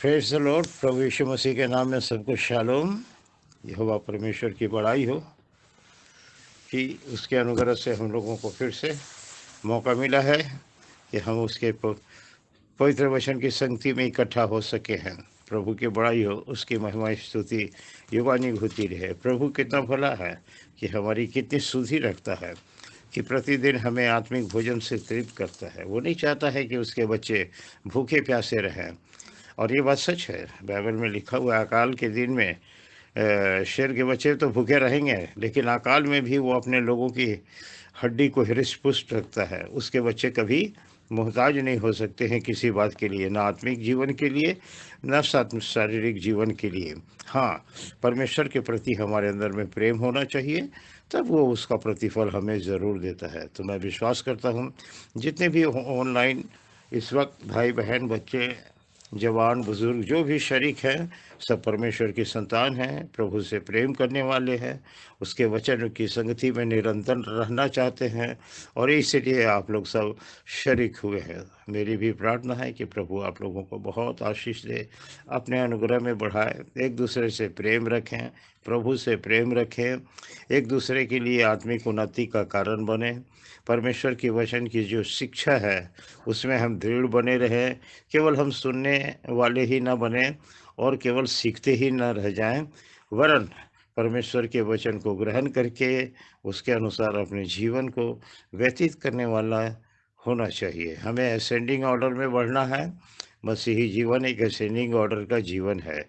Praise the Lord. प्रभु यीशु मसीह के नाम में सबको शालोम। यहोवा परमेश्वर की बड़ाई हो कि उसके अनुग्रह से हम लोगों को फिर से मौका मिला है कि हम उसके पवित्र वचन की संगति में इकट्ठा हो सके हैं। प्रभु की बड़ाई हो, उसकी महिमा स्तुति युगानुग होती रहे। प्रभु कितना भला है कि हमारी कितनी सुधि रखता है कि प्रतिदिन हमें आत्मिक भोजन से तृप्त करता है। वो नहीं चाहता है कि उसके बच्चे भूखे प्यासे रहें। और ये बात सच है, बाइबल में लिखा हुआ है, अकाल के दिन में शेर के बच्चे तो भूखे रहेंगे, लेकिन अकाल में भी वो अपने लोगों की हड्डी को हृष्ट पुष्ट रखता है। उसके बच्चे कभी मोहताज नहीं हो सकते हैं किसी बात के लिए, ना आत्मिक जीवन के लिए, ना शारीरिक जीवन के लिए। हाँ, परमेश्वर के प्रति हमारे अंदर में प्रेम होना चाहिए, तब वो उसका प्रतिफल हमें ज़रूर देता है। तो मैं विश्वास करता हूँ जितने भी ऑनलाइन इस वक्त भाई बहन बच्चे जवान बुजुर्ग जो भी शरीक हैं, सब परमेश्वर की संतान हैं, प्रभु से प्रेम करने वाले हैं, उसके वचन की संगति में निरंतर रहना चाहते हैं, और इसलिए आप लोग सब शरीक हुए हैं। मेरी भी प्रार्थना है कि प्रभु आप लोगों को बहुत आशीष दे, अपने अनुग्रह में बढ़ाए, एक दूसरे से प्रेम रखें, प्रभु से प्रेम रखें, एक दूसरे के लिए आत्मिक उन्नति का कारण बने। परमेश्वर की वचन की जो शिक्षा है उसमें हम दृढ़ बने रहें, केवल हम सुनने वाले ही ना बने और केवल सीखते ही ना रह जाएं, वरन परमेश्वर के वचन को ग्रहण करके उसके अनुसार अपने जीवन को व्यतीत करने वाला होना चाहिए। हमें असेंडिंग ऑर्डर में बढ़ना है। मसीही जीवन एक असेंडिंग ऑर्डर का जीवन है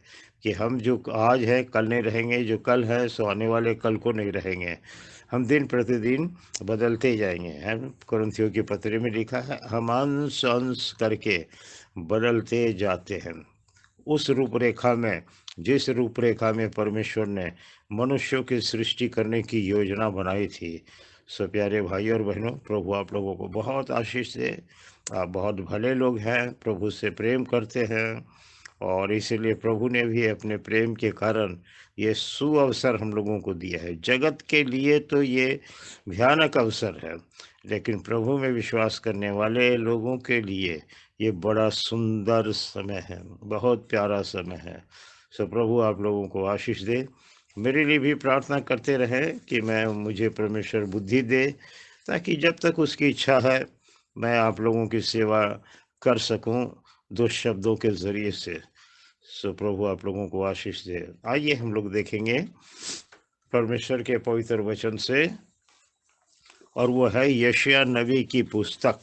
कि हम जो आज है कल नहीं रहेंगे, जो कल है सो आने वाले कल को नहीं रहेंगे। हम दिन प्रतिदिन बदलते जाएंगे। है कुरिन्थियों की पत्री में लिखा है, हम अंश अंश करके बदलते जाते हैं उस रूपरेखा में, जिस रूपरेखा में परमेश्वर ने मनुष्यों की सृष्टि करने की योजना बनाई थी। सो प्यारे भाई और बहनों, प्रभु आप लोगों को बहुत आशीष दे। आप बहुत भले लोग हैं, प्रभु से प्रेम करते हैं, और इसीलिए प्रभु ने भी अपने प्रेम के कारण ये सुअवसर हम लोगों को दिया है। जगत के लिए तो ये भयानक अवसर है, लेकिन प्रभु में विश्वास करने वाले लोगों के लिए ये बड़ा सुंदर समय है, बहुत प्यारा समय है। सो प्रभु आप लोगों को आशीष दे। मेरे लिए भी प्रार्थना करते रहें कि मुझे परमेश्वर बुद्धि दे, ताकि जब तक उसकी इच्छा है मैं आप लोगों की सेवा कर सकूं दो शब्दों के ज़रिए से। सो प्रभु आप लोगों को आशीष दे। आइए हम लोग देखेंगे परमेश्वर के पवित्र वचन से, और वो है यशायाह नबी की पुस्तक।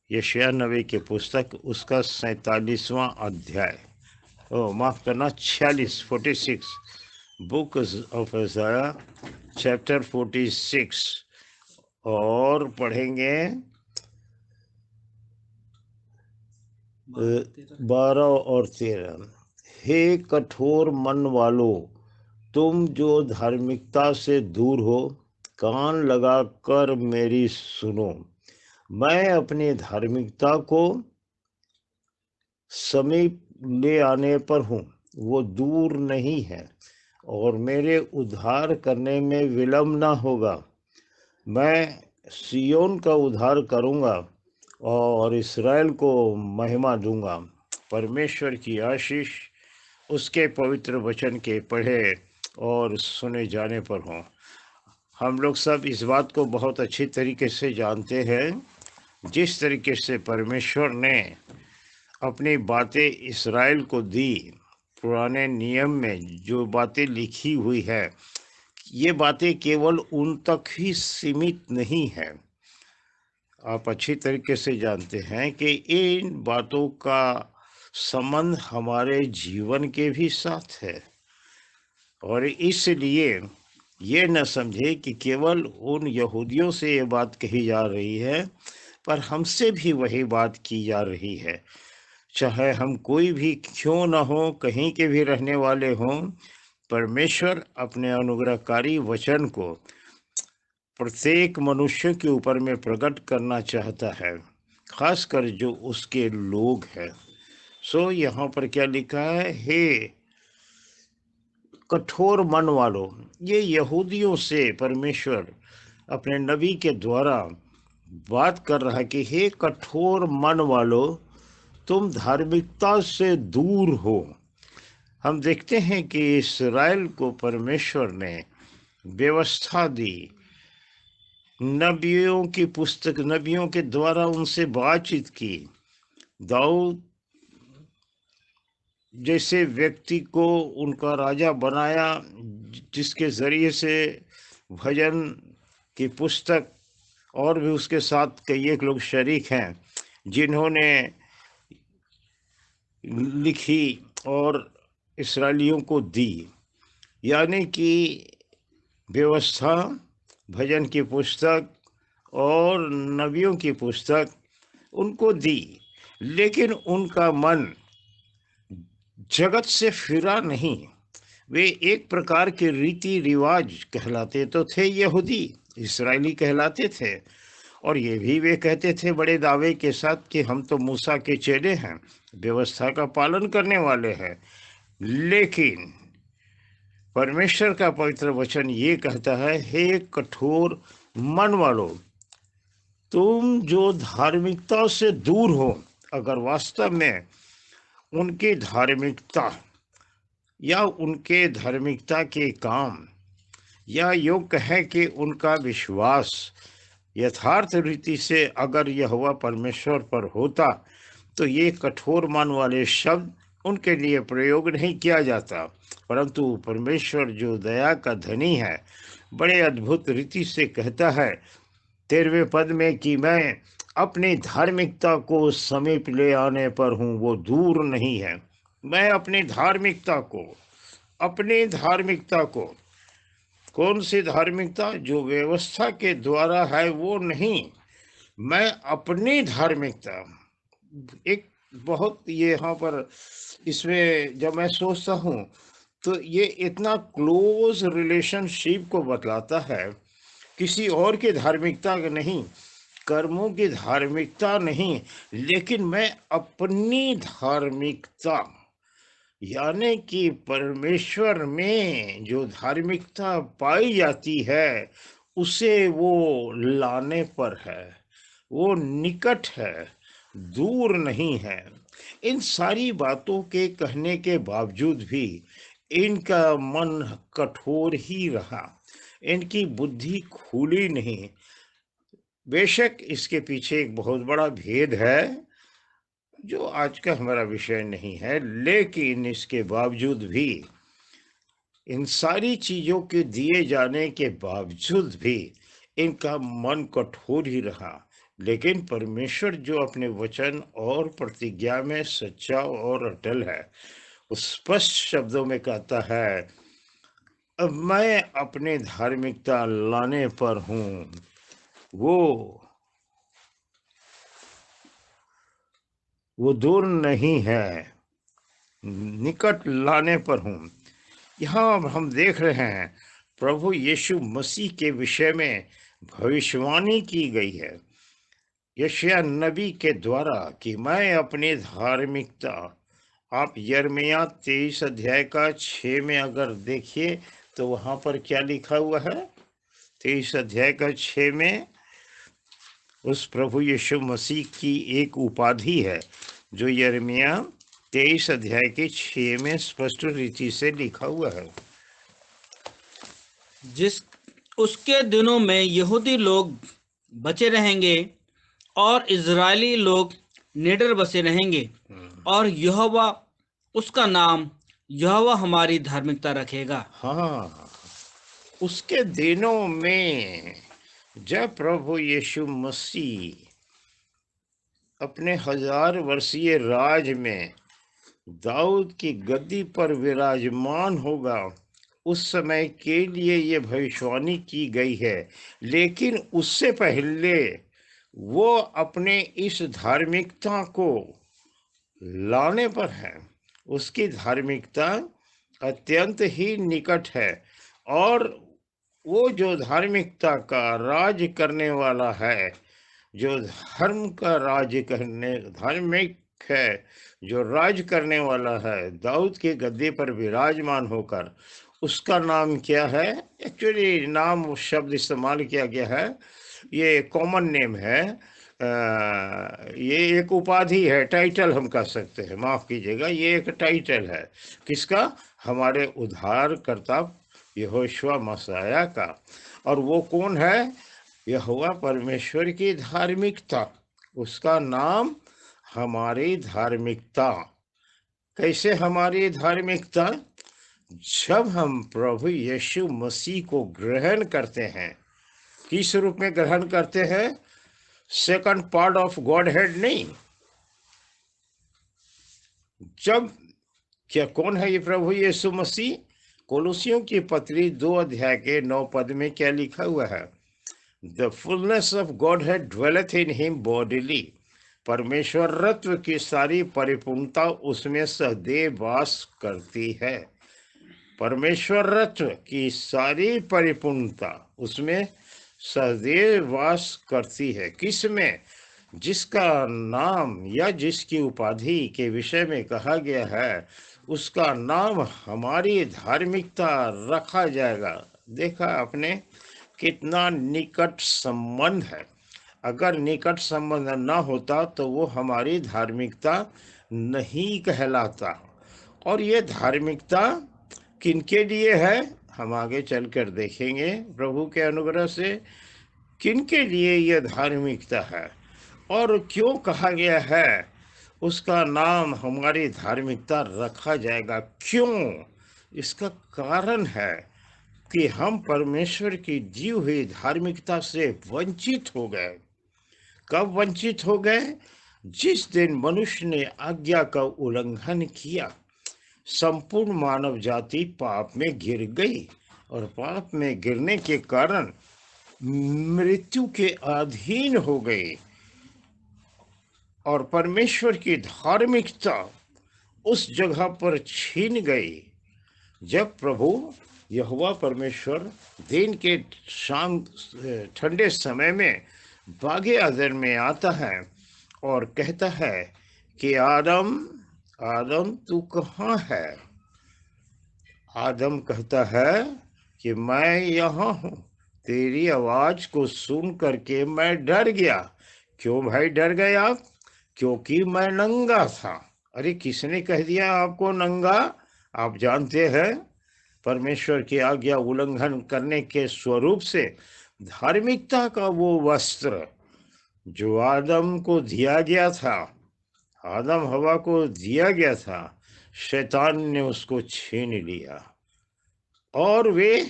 यशायाह नबी की पुस्तक, उसका 47वां अध्याय, माफ़ करना 46 बुक ऑफ यशायाह चैप्टर 46, और पढ़ेंगे 12 और 13। हे कठोर मन वालों, तुम जो धार्मिकता से दूर हो, कान लगाकर मेरी सुनो। मैं अपनी धार्मिकता को समीप ले आने पर हूँ, वो दूर नहीं है, और मेरे उद्धार करने में विलम्ब ना होगा। मैं सियोन का उद्धार करूँगा और इस्राएल को महिमा दूंगा। परमेश्वर की आशीष उसके पवित्र वचन के पढ़े और सुने जाने पर हों। हम लोग सब इस बात को बहुत अच्छी तरीके से जानते हैं, जिस तरीके से परमेश्वर ने अपनी बातें इस्राएल को दी, पुराने नियम में जो बातें लिखी हुई है, ये बातें केवल उन तक ही सीमित नहीं है। आप अच्छी तरीके से जानते हैं कि इन बातों का संबंध हमारे जीवन के भी साथ है, और इसलिए ये न समझे कि केवल उन यहूदियों से ये बात कही जा रही है, पर हमसे भी वही बात की जा रही है। चाहे हम कोई भी क्यों न हो, कहीं के भी रहने वाले हों, परमेश्वर अपने अनुग्रहकारी वचन को प्रत्येक मनुष्य के ऊपर में प्रकट करना चाहता है, खासकर जो उसके लोग हैं। सो यहाँ पर क्या लिखा है, हे कठोर मन वालों। ये यहूदियों से परमेश्वर अपने नबी के द्वारा बात कर रहा है कि हे कठोर मन वालों, तुम धार्मिकता से दूर हो। हम देखते हैं कि इस्राएल को परमेश्वर ने व्यवस्था दी, नबियों की पुस्तक, नबियों के द्वारा उनसे बातचीत की। दाऊद जैसे व्यक्ति को उनका राजा बनाया, जिसके जरिए से भजन की पुस्तक, और भी उसके साथ कई एक लोग शरीक हैं जिन्होंने लिखी और इस्राएलियों को दी, यानी कि व्यवस्था, भजन की पुस्तक और नबियों की पुस्तक उनको दी। लेकिन उनका मन जगत से फिरा नहीं। वे एक प्रकार के रीति रिवाज कहलाते तो थे, यहूदी इस्राएली कहलाते थे, और ये भी वे कहते थे बड़े दावे के साथ कि हम तो मूसा के चेले हैं, व्यवस्था का पालन करने वाले हैं। लेकिन परमेश्वर का पवित्र वचन ये कहता है, हे कठोर मन वालों, तुम जो धार्मिकता से दूर हो, अगर वास्तव में उनकी धार्मिकता या उनके धार्मिकता के काम, या यूँ कहें कि उनका विश्वास यथार्थ रीति से अगर यहोवा परमेश्वर पर होता, तो ये कठोर मन वाले शब्द उनके लिए प्रयोग नहीं किया जाता। परंतु परमेश्वर जो दया का धनी है, बड़े अद्भुत रीति से कहता है 13वें पद में कि मैं अपनी धार्मिकता को समीप ले आने पर हूँ, वो दूर नहीं है। मैं अपनी धार्मिकता को, कौन सी धार्मिकता? जो व्यवस्था के द्वारा है वो नहीं, मैं अपनी धार्मिकता। एक बहुत ये यहाँ पर इसमें जब मैं सोचता हूँ तो ये इतना क्लोज रिलेशनशिप को बतलाता है, किसी और की धार्मिकता का नहीं, कर्मों की धार्मिकता नहीं, लेकिन मैं अपनी धार्मिकता, यानी कि परमेश्वर में जो धार्मिकता पाई जाती है उसे वो लाने पर है, वो निकट है, दूर नहीं है। इन सारी बातों के कहने के बावजूद भी इनका मन कठोर ही रहा, इनकी बुद्धि खुली नहीं। बेशक इसके पीछे एक बहुत बड़ा भेद है जो आज का हमारा विषय नहीं है, लेकिन इसके बावजूद भी, इन सारी चीजों के दिए जाने के बावजूद भी इनका मन कठोर ही रहा। लेकिन परमेश्वर जो अपने वचन और प्रतिज्ञा में सच्चा और अटल है, उस स्पष्ट शब्दों में कहता है, अब मैं अपने धार्मिकता लाने पर हूँ, वो दूर नहीं है, निकट लाने पर हूँ। यहाँ हम देख रहे हैं प्रभु यीशु मसीह के विषय में भविष्यवाणी की गई है यशायाह नबी के द्वारा कि मैं अपनी धार्मिकता, आप यिर्मयाह 23 अध्याय का 6 में अगर देखिए तो वहाँ पर क्या लिखा हुआ है। 23 अध्याय का 6 में उस प्रभु यीशु मसीह की एक उपाधि है जो यिर्मयाह 23 अध्याय के 6 में स्पष्ट रीति से लिखा हुआ है। जिस उसके दिनों में यहूदी लोग बचे रहेंगे और इजरायली लोग निडर बसे रहेंगे, और यहोवा उसका नाम यहोवा हमारी धार्मिकता रखेगा। हाँ, उसके दिनों में जब प्रभु यीशु मसीह अपने 1000 वर्षीय राज में दाऊद की गद्दी पर विराजमान होगा, उस समय के लिए ये भविष्यवाणी की गई है। लेकिन उससे पहले वो अपने इस धार्मिकता को लाने पर है। उसकी धार्मिकता अत्यंत ही निकट है, और वो जो धार्मिकता का राज करने वाला है, जो धर्म का राज करने, धार्मिक है, जो राज करने वाला है, दाऊद के गद्दे पर विराजमान होकर, उसका नाम क्या है? एक्चुअली नाम शब्द इस्तेमाल किया गया है, ये कॉमन नेम है, ये एक उपाधि है, टाइटल हम कह सकते हैं, माफ़ कीजिएगा, ये एक टाइटल है। किसका? हमारे उद्धारकर्ता यहोशुआ मसीह का। और वो कौन है? यहोवा परमेश्वर की धार्मिकता, उसका नाम हमारी धार्मिकता। कैसे हमारी धार्मिकता? जब हम प्रभु यीशु मसीह को ग्रहण करते हैं। किस रूप में ग्रहण करते हैं? Second part of God head नहीं। जब क्या कौन है ये प्रभु यीशु मसीह? कोलोसियों की पत्री 2 अध्याय के 9 पद में क्या लिखा हुआ है? The fullness of Godhead dwelleth in him bodily. परमेश्वरत्व की सारी परिपूर्णता उसमें सदैव वास करती है। परमेश्वरत्व की सारी परिपूर्णता उसमें सदैव वास करती है। किस में? जिसका नाम या जिसकी उपाधि के विषय में कहा गया है, उसका नाम हमारी धार्मिकता रखा जाएगा। देखा आपने कितना निकट संबंध है। अगर निकट संबंध ना होता तो वो हमारी धार्मिकता नहीं कहलाता। और ये धार्मिकता किनके लिए है? हम आगे चलकर देखेंगे प्रभु के अनुग्रह से किनके लिए यह धार्मिकता है और क्यों कहा गया है उसका नाम हमारी धार्मिकता रखा जाएगा। क्यों? इसका कारण है कि हम परमेश्वर की दी हुई धार्मिकता से वंचित हो गए। कब वंचित हो गए? जिस दिन मनुष्य ने आज्ञा का उल्लंघन किया, संपूर्ण मानव जाति पाप में गिर गई और पाप में गिरने के कारण मृत्यु के अधीन हो गई और परमेश्वर की धार्मिकता उस जगह पर छीन गई। जब प्रभु यहोवा परमेश्वर दिन के शाम ठंडे समय में बागे अदन में आता है और कहता है कि आदम आदम तू कहाँ है? आदम कहता है कि मैं यहाँ हूँ। तेरी आवाज को सुन करके मैं डर गया। क्यों भाई डर गए आप? क्योंकि मैं नंगा था। अरे किसने कह दिया आपको नंगा? आप जानते हैं परमेश्वर की आज्ञा उल्लंघन करने के स्वरूप से धार्मिकता का वो वस्त्र जो आदम को दिया गया था, आदम हवा को दिया गया था, शैतान ने उसको छीन लिया और वे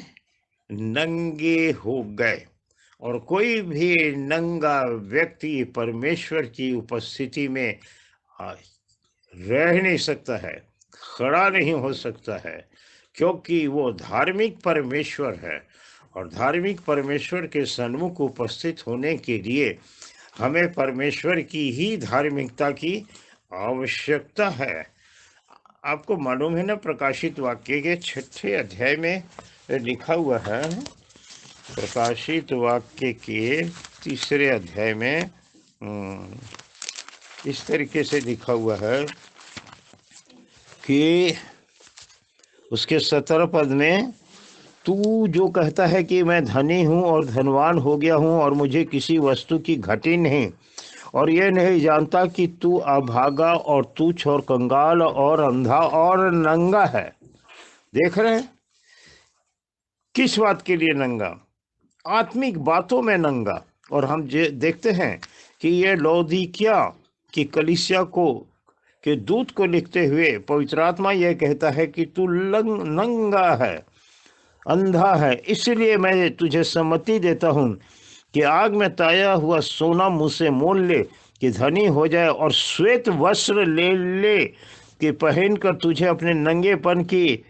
नंगे हो गए। और कोई भी नंगा व्यक्ति परमेश्वर की उपस्थिति में रह नहीं सकता है, खड़ा नहीं हो सकता है, क्योंकि वो धार्मिक परमेश्वर है। और धार्मिक परमेश्वर के सन्मुख उपस्थित होने के लिए हमें परमेश्वर की ही धार्मिकता की आवश्यकता है। आपको मालूम है ना, प्रकाशित वाक्य के 6 अध्याय में लिखा हुआ है, प्रकाशित वाक्य के 3 अध्याय में इस तरीके से लिखा हुआ है कि उसके 17 पद में, तू जो कहता है कि मैं धनी हूँ और धनवान हो गया हूँ और मुझे किसी वस्तु की घटी नहीं, और ये नहीं जानता कि तू अभागा और तुच्छ और कंगाल और अंधा और नंगा है। देख रहे हैं किस बात के लिए नंगा? आत्मिक बातों में नंगा। और हम देखते हैं कि ये लौदीकिया की कलीसिया को के दूत को लिखते हुए पवित्र आत्मा यह कहता है कि तू नंगा है, अंधा है, इसलिए मैं तुझे सम्मति देता हूँ कि आग में ताया हुआ सोना मुँह से मोल ले कि धनी हो जाए, और श्वेत वस्त्र ले ले कि पहनकर तुझे अपने नंगेपन की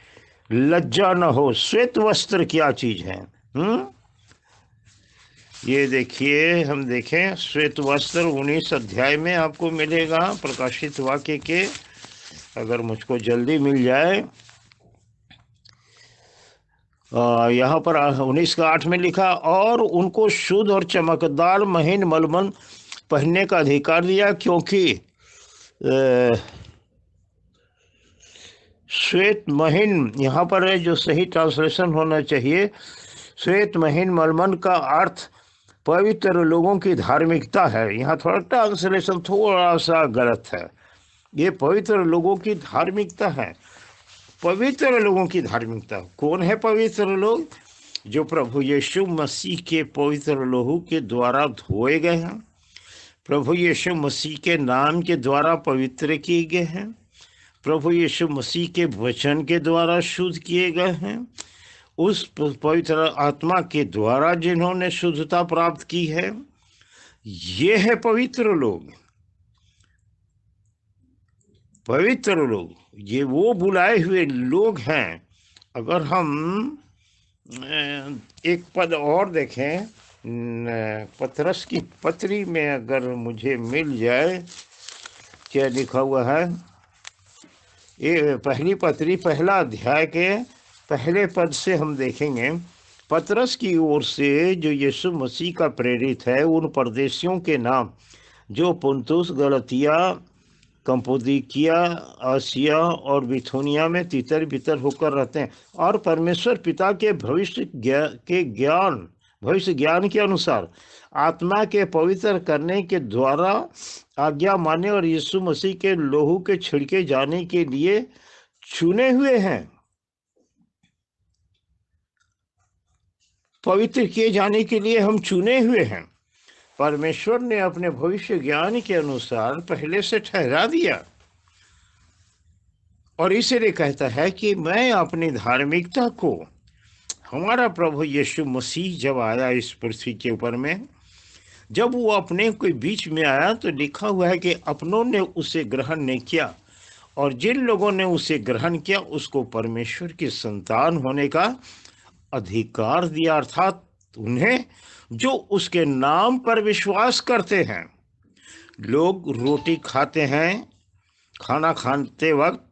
लज्जा न हो। श्वेत वस्त्र क्या चीज है? ये देखिए, हम देखें, श्वेत वस्त्र 19 अध्याय में आपको मिलेगा, प्रकाशित वाक्य के, अगर मुझको जल्दी मिल जाए। यहाँ पर 19 का 8 में लिखा, और उनको शुद्ध और चमकदार महीन मलमल पहनने का अधिकार दिया, क्योंकि श्वेत महीन यहाँ पर है, जो सही ट्रांसलेशन होना चाहिए, श्वेत महीन मलमल का अर्थ पवित्र लोगों की धार्मिकता है। यहाँ थोड़ा ट्रांसलेशन थोड़ा सा गलत है। ये पवित्र लोगों की धार्मिकता है। पवित्र लोगों की धार्मिकता। कौन है पवित्र लोग? जो प्रभु यीशु मसीह के पवित्र लहू के द्वारा धोए गए हैं, प्रभु यीशु मसीह के नाम के द्वारा पवित्र किए गए हैं, प्रभु यीशु मसीह के वचन के द्वारा शुद्ध किए गए हैं, उस पवित्र आत्मा के द्वारा जिन्होंने शुद्धता प्राप्त की है, ये है पवित्र लोग। पवित्र लोग ये वो बुलाए हुए लोग हैं। अगर हम एक पद और देखें, पतरस की पत्री में अगर मुझे मिल जाए, क्या लिखा हुआ है? ये पहली पत्री पहला अध्याय के पहले पद से हम देखेंगे। पतरस की ओर से जो यीशु मसीह का प्रेरित है, उन परदेशियों के नाम जो पुन्तुस, गलतिया, कंपुदिकिया, आसिया और बिथुनिया में तितर बितर होकर रहते हैं, और परमेश्वर पिता के भविष्य ज्ञान के अनुसार आत्मा के पवित्र करने के द्वारा आज्ञा माने और यीशु मसीह के लहू के छिड़के जाने के लिए चुने हुए हैं। पवित्र किए जाने के लिए हम चुने हुए हैं। परमेश्वर ने अपने भविष्य ज्ञान के अनुसार पहले से ठहरा दिया, और इसलिए कहता है कि मैं अपनी धार्मिकता को, हमारा प्रभु यीशु मसीह जब आया इस पृथ्वी के ऊपर में, जब वो अपने के बीच में आया तो लिखा हुआ है कि अपनों ने उसे ग्रहण नहीं किया, और जिन लोगों ने उसे ग्रहण किया उसको परमेश्वर की संतान होने का अधिकार दिया, अर्थात उन्हें जो उसके नाम पर विश्वास करते हैं। लोग रोटी खाते हैं, खाना खाते वक्त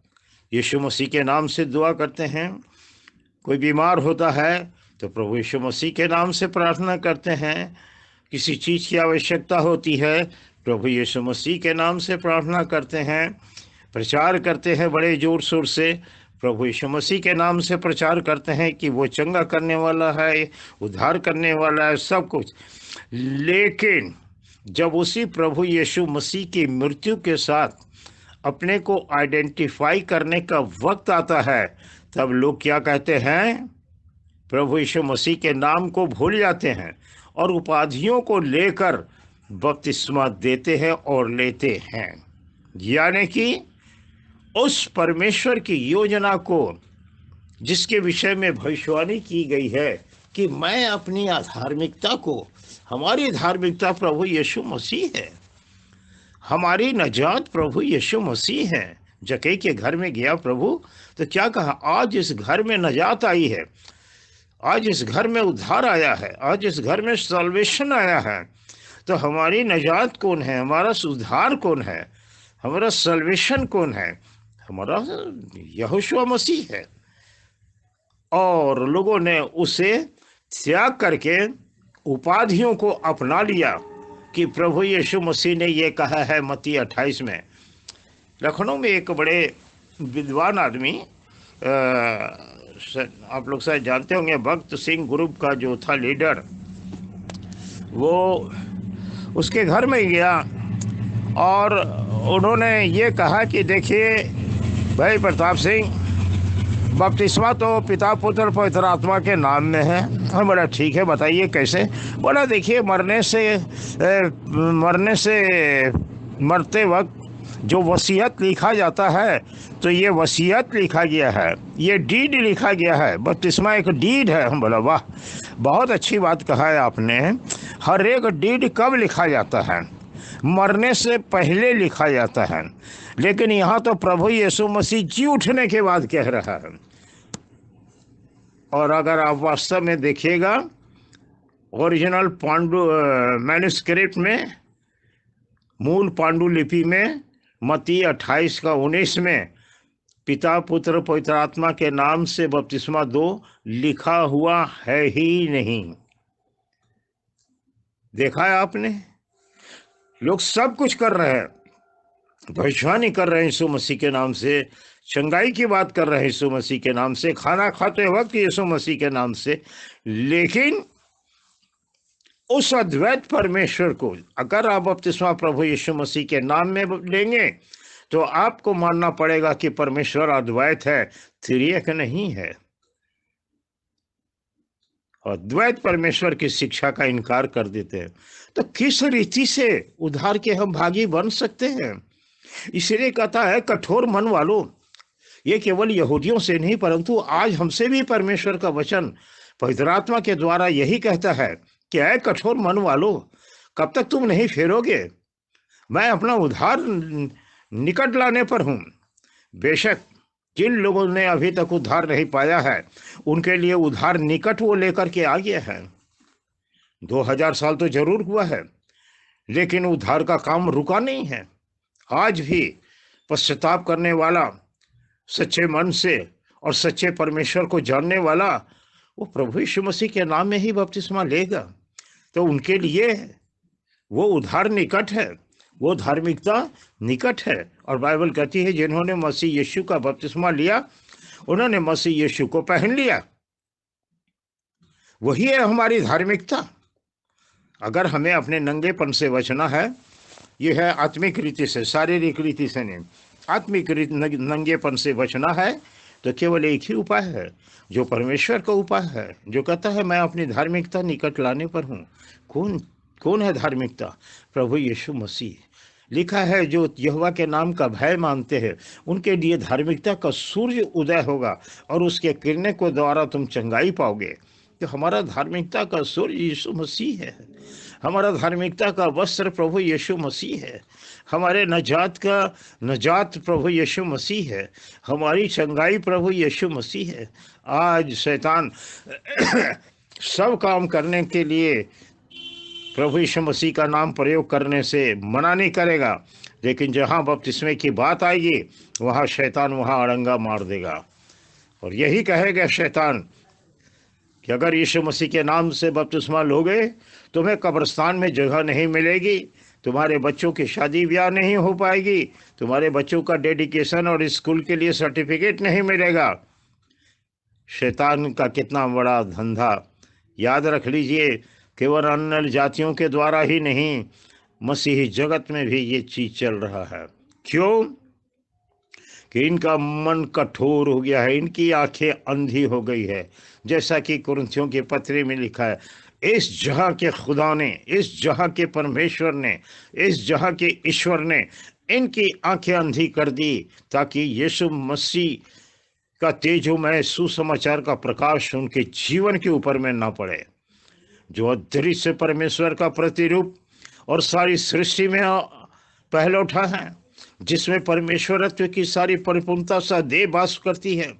यीशु मसीह के नाम से दुआ करते हैं। कोई बीमार होता है तो प्रभु यीशु मसीह के नाम से प्रार्थना करते हैं। किसी चीज़ की आवश्यकता होती है, प्रभु यीशु मसीह के नाम से प्रार्थना करते हैं। प्रचार करते हैं बड़े जोर शोर से, प्रभु यीशु मसीह के नाम से प्रचार करते हैं कि वो चंगा करने वाला है, उद्धार करने वाला है, सब कुछ। लेकिन जब उसी प्रभु यीशु मसीह की मृत्यु के साथ अपने को आइडेंटिफाई करने का वक्त आता है, तब लोग क्या कहते हैं? प्रभु यीशु मसीह के नाम को भूल जाते हैं और उपाधियों को लेकर बपतिस्मा देते हैं और लेते हैं। यानी कि उस परमेश्वर की योजना को, जिसके विषय में भविष्यवाणी की गई है कि मैं अपनी धार्मिकता को, हमारी धार्मिकता प्रभु यीशु मसीह है, हमारी नजात प्रभु यीशु मसीह है। जक्कई के घर में गया प्रभु तो क्या कहा? आज इस घर में नजात आई है, आज इस घर में उद्धार आया है, आज इस घर में सल्वेशन आया है। तो हमारी नजात कौन है? हमारा उद्धार कौन है? हमारा सल्वेशन कौन है? हमारा यहोशुआ मसीह है। और लोगों ने उसे त्याग करके उपाधियों को अपना लिया कि प्रभु यीशु मसीह ने ये कहा है मत्ती 28 में। लखनऊ में एक बड़े विद्वान आदमी, आप लोग शायद जानते होंगे, भक्त सिंह ग्रुप का जो था लीडर, वो उसके घर में गया और उन्होंने ये कहा कि देखिए भाई प्रताप सिंह, बपतिस्मा तो पिता पुत्र पवित्र आत्मा के नाम में है। हाँ, बोला ठीक है, बताइए कैसे? बोला देखिए, मरते वक्त जो वसीयत लिखा जाता है, तो ये वसीयत लिखा गया है, ये डीड लिखा गया है। बपतिस्मा एक डीड है। हम बोला वाह, बहुत अच्छी बात कहा है आपने। हर एक डीड कब लिखा जाता है? मरने से पहले लिखा जाता है। लेकिन यहाँ तो प्रभु यीशु मसीह जी उठने के बाद कह रहा है। और अगर आप वास्तव में देखिएगा ओरिजिनल मैन्युस्क्रिप्ट में, मूल पांडुलिपि में, मत्ती 28 का 19 में पिता पुत्र पवित्र आत्मा के नाम से बपतिस्मा 2 लिखा हुआ है ही नहीं। देखा है आपने? लोग सब कुछ कर रहे हैं, भविष्यवाणी कर रहे हैं यीशु मसीह के नाम से, चंगाई की बात कर रहे हैं यीशु मसीह के नाम से, खाना खाते वक्त यीशु मसीह के नाम से, लेकिन उस अद्वैत परमेश्वर को अगर आप बपतिस्मा प्रभु यीशु मसीह के नाम में लेंगे तो आपको मानना पड़ेगा कि परमेश्वर अद्वैत है, त्रिएक नहीं है। अद्वैत परमेश्वर की शिक्षा का इनकार कर देते हैं तो किस रीति से उद्धार के हम भागी बन सकते हैं? इसलिए कहता है कठोर मन वालों, ये केवल यहूदियों से नहीं परंतु आज हमसे भी परमेश्वर का वचन पवित्र आत्मा के द्वारा यही कहता है कि ऐ कठोर मन वालों, कब तक तुम नहीं फेरोगे? मैं अपना उद्धार निकट लाने पर हूं। बेशक जिन लोगों ने अभी तक उद्धार नहीं पाया है उनके लिए उद्धार निकट वो लेकर के आ गया है। 2000 साल तो जरूर हुआ है लेकिन उद्धार का काम रुका नहीं है। आज भी पश्चाताप करने वाला, सच्चे मन से और सच्चे परमेश्वर को जानने वाला वो प्रभु यीशु मसीह के नाम में ही बपतिस्मा लेगा तो उनके लिए वो उद्धार निकट है, वो धार्मिकता निकट है। और बाइबल कहती है जिन्होंने मसीह यीशु का बपतिस्मा लिया उन्होंने मसीह यीशु को पहन लिया। वही है हमारी धार्मिकता। अगर हमें अपने नंगेपन से बचना है, ये है आत्मिक रीति से, शारीरिक रीति से नहीं, आत्मिक नंगेपन से बचना है तो केवल एक ही उपाय है जो परमेश्वर का उपाय है, जो कहता है मैं अपनी धार्मिकता निकट लाने पर हूँ। कौन है धार्मिकता? प्रभु यीशु मसीह। लिखा है जो यहोवा के नाम का भय मानते हैं उनके लिए धार्मिकता का सूर्य उदय होगा और उसके किरणें को द्वारा तुम चंगाई पाओगे। तो हमारा धार्मिकता का सूर्य यीशु मसीह है, हमारा धार्मिकता का वस्त्र प्रभु यीशु मसीह है, हमारे नजात प्रभु यीशु मसीह है, हमारी चंगाई प्रभु यीशु मसीह है। आज शैतान सब काम करने के लिए प्रभु यीशु मसीह का नाम प्रयोग करने से मना नहीं करेगा, लेकिन जहाँ बपतिस्मे की बात आएगी वहाँ शैतान वहाँ अड़ंगा मार देगा और यही कहेगा शैतान कि अगर यीशु मसीह के नाम से बपतिस्मा लोगे तुम्हें कब्रिस्तान में जगह नहीं मिलेगी, तुम्हारे बच्चों की शादी ब्याह नहीं हो पाएगी, तुम्हारे बच्चों का डेडिकेशन और स्कूल के लिए सर्टिफिकेट नहीं मिलेगा। शैतान का कितना बड़ा धंधा। याद रख लीजिए केवल अन्य जातियों के द्वारा ही नहीं, मसीही जगत में भी ये चीज चल रहा है। क्यों? कि इनका मन कठोर हो गया है, इनकी आंखें अंधी हो गई है। जैसा कि कुरिन्थियों के पत्र में लिखा है, इस जहां के खुदा ने, इस जहां के परमेश्वर ने, इस जहां के ईश्वर ने इनकी आंखें अंधी कर दी ताकि यीशु मसीह का तेजोमय सुसमाचार का प्रकाश उनके जीवन के ऊपर में ना पड़े। जो अदृश्य परमेश्वर का प्रतिरूप और सारी सृष्टि में पहले उठा है, जिसमें परमेश्वरत्व की सारी परिपूर्णता सदैव वास करती है,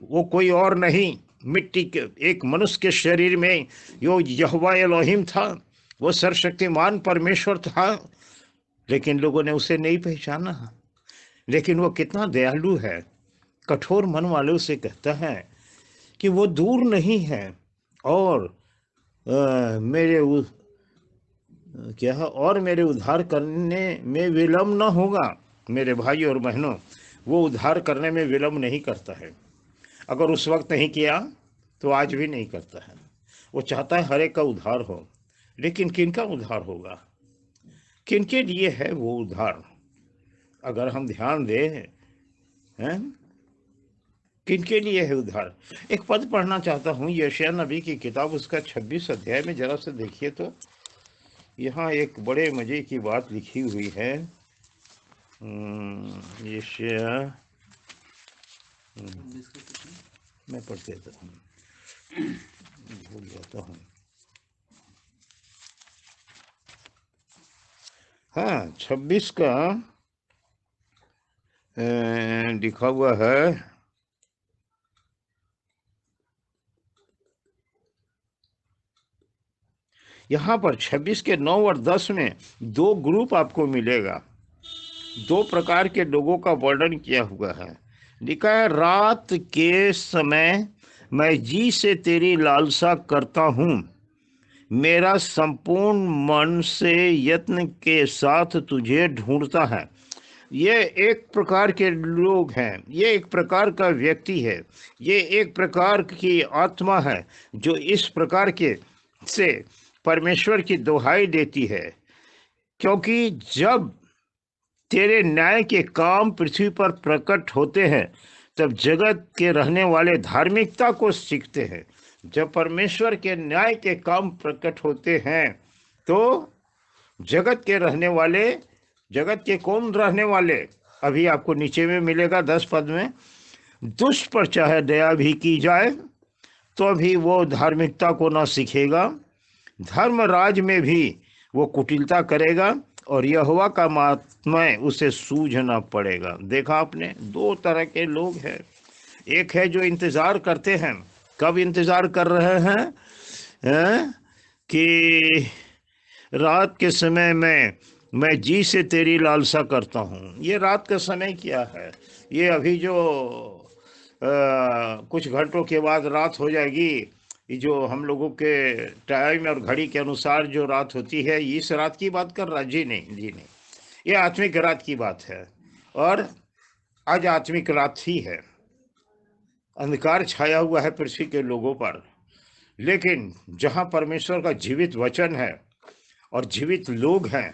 वो कोई और नहीं, मिट्टी के एक मनुष्य के शरीर में यो यहोवा एलोहिम था, वो सर्वशक्तिमान परमेश्वर था, लेकिन लोगों ने उसे नहीं पहचाना। लेकिन वो कितना दयालु है, कठोर मन वालों से कहता है कि वो दूर नहीं है और मेरे उद्धार करने में विलम्ब न होगा। मेरे भाई और बहनों, वो उद्धार करने में विलम्ब नहीं करता है। अगर उस वक्त नहीं किया तो आज भी नहीं करता है। वो चाहता है हर एक का उद्धार हो, लेकिन किनका उद्धार होगा, किनके लिए है वो उद्धार? अगर हम ध्यान दें, हैं किनके लिए है उद्धार? एक पद पढ़ना चाहता हूँ, यशायाह नबी की किताब उसका 26 अध्याय में जरा से देखिए तो यहाँ एक बड़े मजे की बात लिखी हुई है। यशायाह, मैं पढ़ देता हूँ, भूल जाता हूँ। हाँ, 26 का लिखा हुआ है। यहाँ पर 26 के 9 और 10 में दो ग्रुप आपको मिलेगा, दो प्रकार के लोगों का वर्णन किया हुआ है। लिखा है, रात के समय मैं जी से तेरी लालसा करता हूँ, मेरा संपूर्ण मन से यत्न के साथ तुझे ढूंढता है। ये एक प्रकार के लोग हैं, ये एक प्रकार का व्यक्ति है, ये एक प्रकार की आत्मा है जो इस प्रकार के से परमेश्वर की दुहाई देती है, क्योंकि जब तेरे न्याय के काम पृथ्वी पर प्रकट होते हैं तब जगत के रहने वाले धार्मिकता को सीखते हैं। जब परमेश्वर के न्याय के काम प्रकट होते हैं तो जगत के रहने वाले, जगत के कौन रहने वाले, अभी आपको नीचे में मिलेगा 10 पद में, दुष्ट पर चाहे दया भी की जाए तो भी वो धार्मिकता को ना सीखेगा, धर्मराज में भी वो कुटिलता करेगा और यहोवा का महात्म्य उसे सूझना पड़ेगा। देखा आपने, दो तरह के लोग हैं। एक है जो इंतजार करते हैं, कब इंतजार कर रहे हैं? कि रात के समय में मैं जी से तेरी लालसा करता हूँ। ये रात का समय क्या है? ये अभी जो कुछ घंटों के बाद रात हो जाएगी, ये जो हम लोगों के टाइम और घड़ी के अनुसार जो रात होती है, इस रात की बात कर रहा? जी नहीं, जी नहीं, ये आत्मिक रात की बात है। और आज आत्मिक रात ही है, अंधकार छाया हुआ है पृथ्वी के लोगों पर। लेकिन जहाँ परमेश्वर का जीवित वचन है और जीवित लोग हैं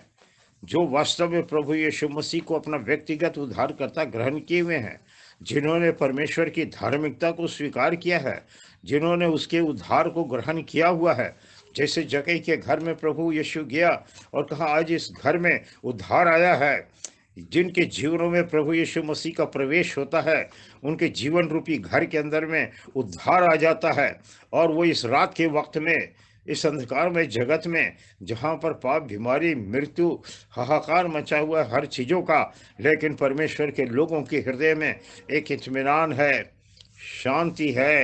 जो वास्तव में प्रभु यीशु मसीह को अपना व्यक्तिगत उद्धारकर्ता ग्रहण किए हुए हैं, जिन्होंने परमेश्वर की धार्मिकता को स्वीकार किया है, जिन्होंने उसके उद्धार को ग्रहण किया हुआ है, जैसे जक्कई के घर में प्रभु यीशु गया और कहा आज इस घर में उद्धार आया है, जिनके जीवनों में प्रभु यीशु मसीह का प्रवेश होता है, उनके जीवन रूपी घर के अंदर में उद्धार आ जाता है। और वो इस रात के वक्त में, इस अंधकार में जगत में, जहाँ पर पाप, बीमारी, मृत्यु, हाहाकार मचा हुआ है हर चीज़ों का, लेकिन परमेश्वर के लोगों के हृदय में एक इत्मीनान है, शांति है,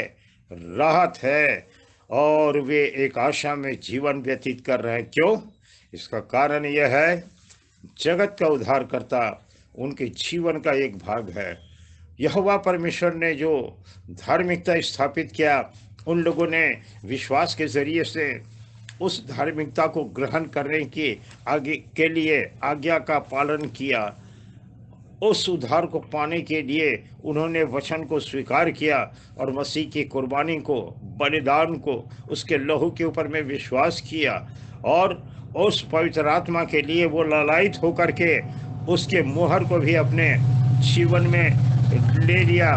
राहत है और वे एक आशा में जीवन व्यतीत कर रहे हैं। क्यों? इसका कारण यह है, जगत का उद्धारकर्ता उनके जीवन का एक भाग है। यहोवा परमेश्वर ने जो धार्मिकता स्थापित किया, उन लोगों ने विश्वास के जरिए से उस धार्मिकता को ग्रहण करने की आगे के लिए आज्ञा का पालन किया। उस उद्धार को पाने के लिए उन्होंने वचन को स्वीकार किया और मसीह की कुर्बानी को, बलिदान को, उसके लहू के ऊपर में विश्वास किया और उस पवित्र आत्मा के लिए वो ललायित होकर के उसके मोहर को भी अपने जीवन में ले लिया।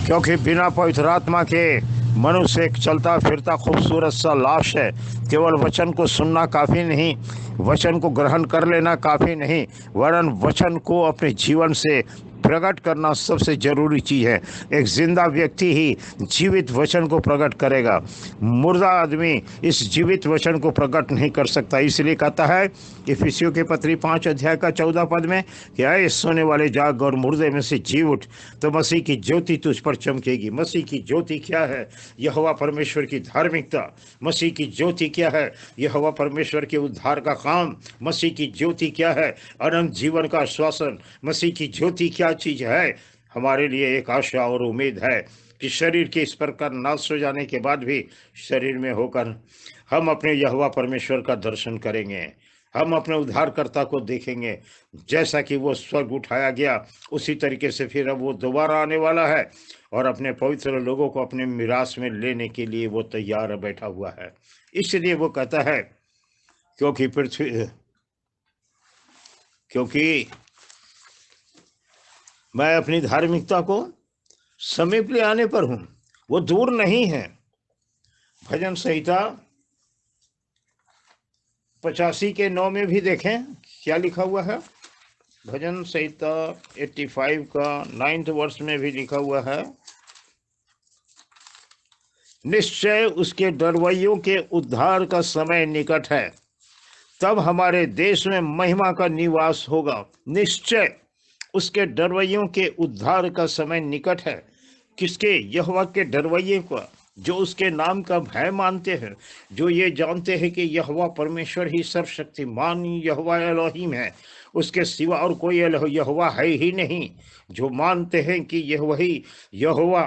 क्योंकि बिना पवित्र आत्मा के मनुष्य एक चलता फिरता खूबसूरत सा लाश है। केवल वचन को सुनना काफ़ी नहीं, वचन को ग्रहण कर लेना काफ़ी नहीं, वरन वचन को अपने जीवन से प्रकट करना सबसे ज़रूरी चीज़ है। एक जिंदा व्यक्ति ही जीवित वचन को प्रकट करेगा, मुर्दा आदमी इस जीवित वचन को प्रकट नहीं कर सकता। इसलिए कहता है इफिसियों के पत्री 5 अध्याय का 14 पद में कि आए सोने वाले जाग और मुर्दे में से जी उठ, तो मसीह की ज्योति तुझ पर चमकेगी। मसीह की ज्योति क्या है? यहोवा परमेश्वर की धार्मिकता। मसीह की ज्योति क्या है? यहोवा परमेश्वर के उद्धार का काम। मसीह की ज्योति क्या है? अनंत जीवन का आश्वासन। मसीह की ज्योति क्या चीज है? हमारे लिए एक आशा और उम्मीद है कि शरीर के इस प्रकार नाश हो जाने के बाद भी शरीर में होकर हम अपने यहोवा परमेश्वर का दर्शन करेंगे, हम अपने उद्धारकर्ता को देखेंगे। जैसा कि वो स्वर्ग उठाया गया, उसी तरीके से फिर अब वो दोबारा आने वाला है और अपने पवित्र लोगों को अपने मिरास में लेने के लिए वो तैयार बैठा हुआ है। इसलिए वो कहता है क्योंकि मैं अपनी धार्मिकता को समीप ले आने पर हूं, वो दूर नहीं है। भजन संहिता 85 के 9 में भी देखें क्या लिखा हुआ है। भजन संहिता 85 का 9th वर्ष में भी लिखा हुआ है, निश्चय उसके डरवैयों के उद्धार का समय निकट है, तब हमारे देश में महिमा का निवास होगा। निश्चय उसके डरवैयों के उद्धार का समय निकट है। किसके? यहोवा के डरवैये का, जो उसके नाम का भय मानते हैं, जो ये जानते हैं कि यहोवा परमेश्वर ही सर्वशक्तिमान यहोवा एलोहीम है, उसके सिवा और कोई यहोवा है ही नहीं। जो मानते हैं कि यह वही यहोवा,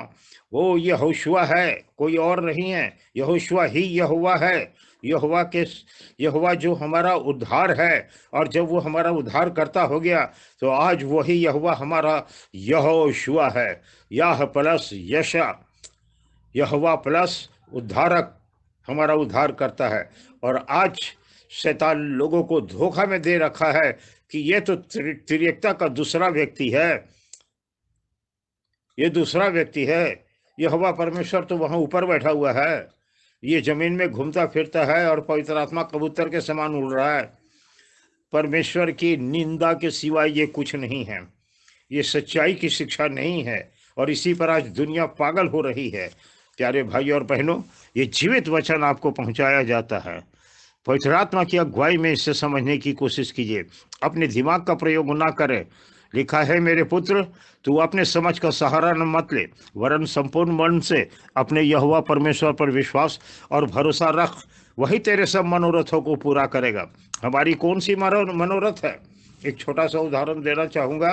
वो यहोशुआ है, कोई और नहीं है, यहोशुआ ही यहोवा है। यहोवा जो हमारा उद्धार है, और जब वो हमारा उद्धार करता हो गया तो आज वही यहोवा हमारा यहोशुआ है। याह प्लस यशा, यहोवा प्लस उद्धारक हमारा उद्धार करता है। और आज शैतान लोगों को धोखा में दे रखा है कि ये तो त्रिएकता का दूसरा व्यक्ति है, ये दूसरा व्यक्ति है, यहोवा परमेश्वर तो वहां ऊपर बैठा हुआ है, ये जमीन में घूमता फिरता है और पवित्र आत्मा कबूतर के समान उड़ रहा है। परमेश्वर की निंदा के सिवाय ये कुछ नहीं है, ये सच्चाई की शिक्षा नहीं है, और इसी पर आज दुनिया पागल हो रही है। प्यारे भाई और बहनों, ये जीवित वचन आपको पहुंचाया जाता है। पवित्र आत्मा की अगुवाई में इसे समझने की कोशिश कीजिए, अपने दिमाग का प्रयोग ना करें। लिखा है, मेरे पुत्र, तू अपने समझ का सहारा न मत ले, वरन संपूर्ण मन से अपने यहोवा परमेश्वर पर विश्वास और भरोसा रख, वही तेरे सब मनोरथों को पूरा करेगा। हमारी कौन सी मनोरथ है? एक छोटा सा उदाहरण देना चाहूँगा।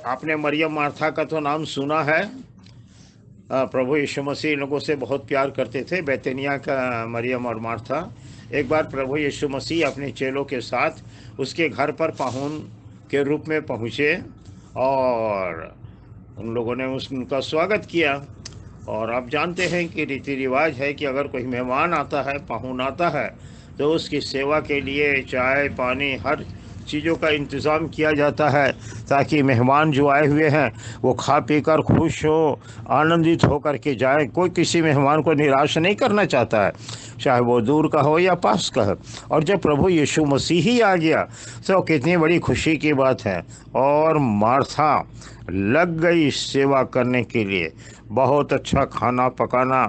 आपने मरियम मार्था का तो नाम सुना है। प्रभु यीशु मसीह इन लोगों से बहुत प्यार करते थे, बैतनिया का मरियम और मार्था। एक बार प्रभु यीशु मसीह अपने चेलों के साथ उसके घर पर पाहुन के रूप में पहुँचे और उन लोगों ने उनका स्वागत किया। और आप जानते हैं कि रीति रिवाज है कि अगर कोई मेहमान आता है, पाहुन आता है, तो उसकी सेवा के लिए चाय पानी हर चीज़ों का इंतज़ाम किया जाता है, ताकि मेहमान जो आए हुए हैं वो खा पी कर खुश हो, आनंदित हो कर के जाए। कोई किसी मेहमान को निराश नहीं करना चाहता है, चाहे वो दूर का हो या पास का हो। और जब प्रभु यीशु मसीह ही आ गया तो कितनी बड़ी खुशी की बात है। और मार्था लग गई सेवा करने के लिए, बहुत अच्छा खाना पकाना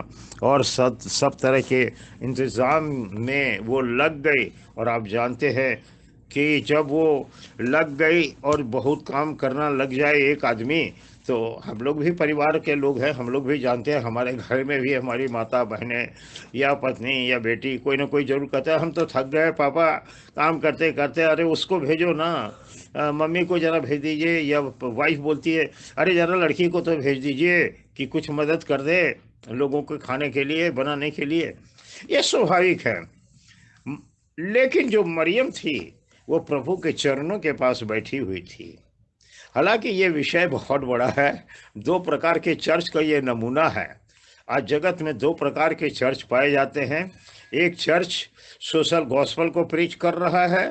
और सब तरह के इंतज़ाम में वो लग गई। और आप जानते हैं कि जब वो लग गई और बहुत काम करना लग जाए एक आदमी, तो हम लोग भी परिवार के लोग हैं, हम लोग भी जानते हैं, हमारे घर में भी हमारी माता बहनें या पत्नी या बेटी कोई ना कोई जरूर कहता है, हम तो थक गए पापा काम करते करते, अरे उसको भेजो ना, मम्मी को ज़रा भेज दीजिए। या वाइफ बोलती है, अरे ज़रा लड़की को तो भेज दीजिए कि कुछ मदद कर दे लोगों को खाने के लिए, बनाने के लिए। ये स्वाभाविक है। लेकिन जो मरियम थी वो प्रभु के चरणों के पास बैठी हुई थी। हालांकि ये विषय बहुत बड़ा है। 2 प्रकार के चर्च का ये नमूना है। आज जगत में 2 प्रकार के चर्च पाए जाते हैं। एक चर्च सोशल गॉस्पेल को प्रीच कर रहा है,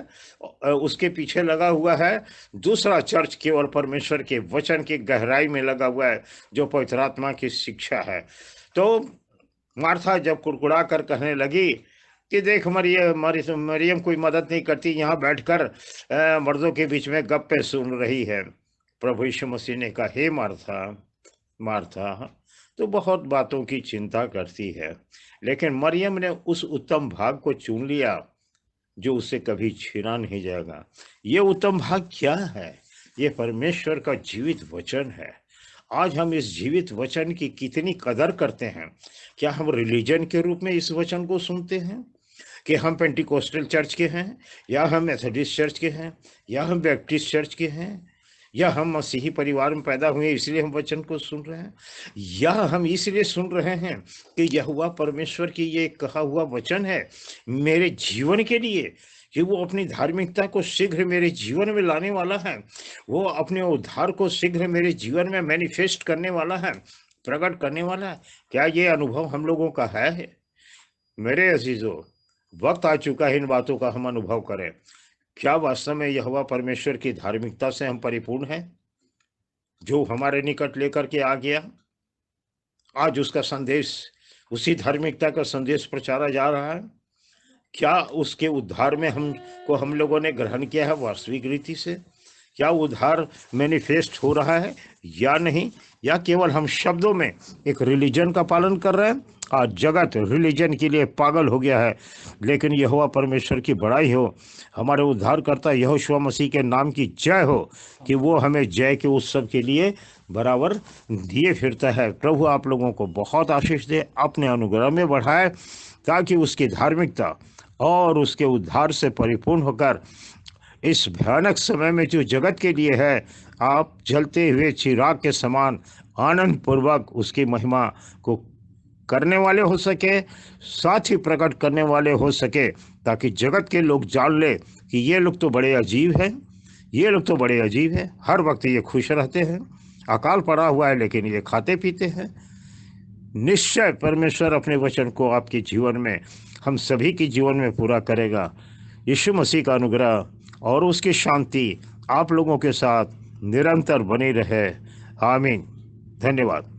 उसके पीछे लगा हुआ है। दूसरा चर्च केवल परमेश्वर के वचन की गहराई में लगा हुआ है, जो पवित्र आत्मा की शिक्षा है। तो मार्था जब कुड़कुड़ा कर कहने लगी कि देख मरियम कोई मदद नहीं करती, यहाँ बैठकर मर्दों के बीच में गप्पे सुन रही है। प्रभु यीशु मसीह ने कहा, हे मार्था मार्था, तो बहुत बातों की चिंता करती है, लेकिन मरियम ने उस उत्तम भाग को चुन लिया जो उससे कभी छीना नहीं जाएगा। ये उत्तम भाग क्या है? ये परमेश्वर का जीवित वचन है। आज हम इस जीवित वचन की कितनी कदर करते हैं? क्या हम रिलीजन के रूप में इस वचन को सुनते हैं कि हम पेंटिकोस्टल चर्च के हैं, या हम मेथोडिस्ट चर्च के हैं, या हम बैप्टिस्ट चर्च के हैं, या हम मसीही परिवार में पैदा हुए इसलिए हम वचन को सुन रहे हैं, या हम इसलिए सुन रहे हैं कि यहोवा परमेश्वर की ये कहा हुआ वचन है मेरे जीवन के लिए, कि वो अपनी धार्मिकता को शीघ्र मेरे जीवन में लाने वाला है, वो अपने उद्धार को शीघ्र मेरे जीवन में मैनिफेस्ट करने वाला है, प्रकट करने वाला है। क्या ये अनुभव हम लोगों का है? मेरे अजीजों, वक्त आ चुका है इन बातों का हम अनुभव करें। क्या वास्तव में यहोवा परमेश्वर की धार्मिकता से हम परिपूर्ण हैं, जो हमारे निकट लेकर के आ गया? आज उसका संदेश, उसी धार्मिकता का संदेश प्रचारा जा रहा है। क्या उसके उद्धार में हम लोगों ने ग्रहण किया है वास्तविक रीति से? क्या उद्धार मैनिफेस्ट हो रहा है या नहीं? या केवल हम शब्दों में एक रिलीजन का पालन कर रहे हैं? आज जगत रिलीजन के लिए पागल हो गया है, लेकिन यहोवा परमेश्वर की बड़ाई हो, हमारे उद्धारकर्ता यहोशुआ मसीह के नाम की जय हो, कि वो हमें जय के उत्सव के लिए बराबर दिए फिरता है। प्रभु आप लोगों को बहुत आशीष दे, अपने अनुग्रह में बढ़ाए, ताकि उसकी धार्मिकता और उसके उद्धार से परिपूर्ण होकर इस भयानक समय में जो जगत के लिए है, आप जलते हुए चिराग के समान आनंद पूर्वक उसकी महिमा को करने वाले हो सके, साथ ही प्रकट करने वाले हो सके, ताकि जगत के लोग जान ले कि ये लोग तो बड़े अजीब हैं, ये लोग तो बड़े अजीब हैं। हर वक्त ये खुश रहते हैं, अकाल पड़ा हुआ है लेकिन ये खाते पीते हैं, निश्चय परमेश्वर अपने वचन को आपके जीवन में, हम सभी के जीवन में पूरा करेगा। यीशु मसीह का अनुग्रह और उसकी शांति आप लोगों के साथ निरंतर बनी रहे। आमीन। धन्यवाद।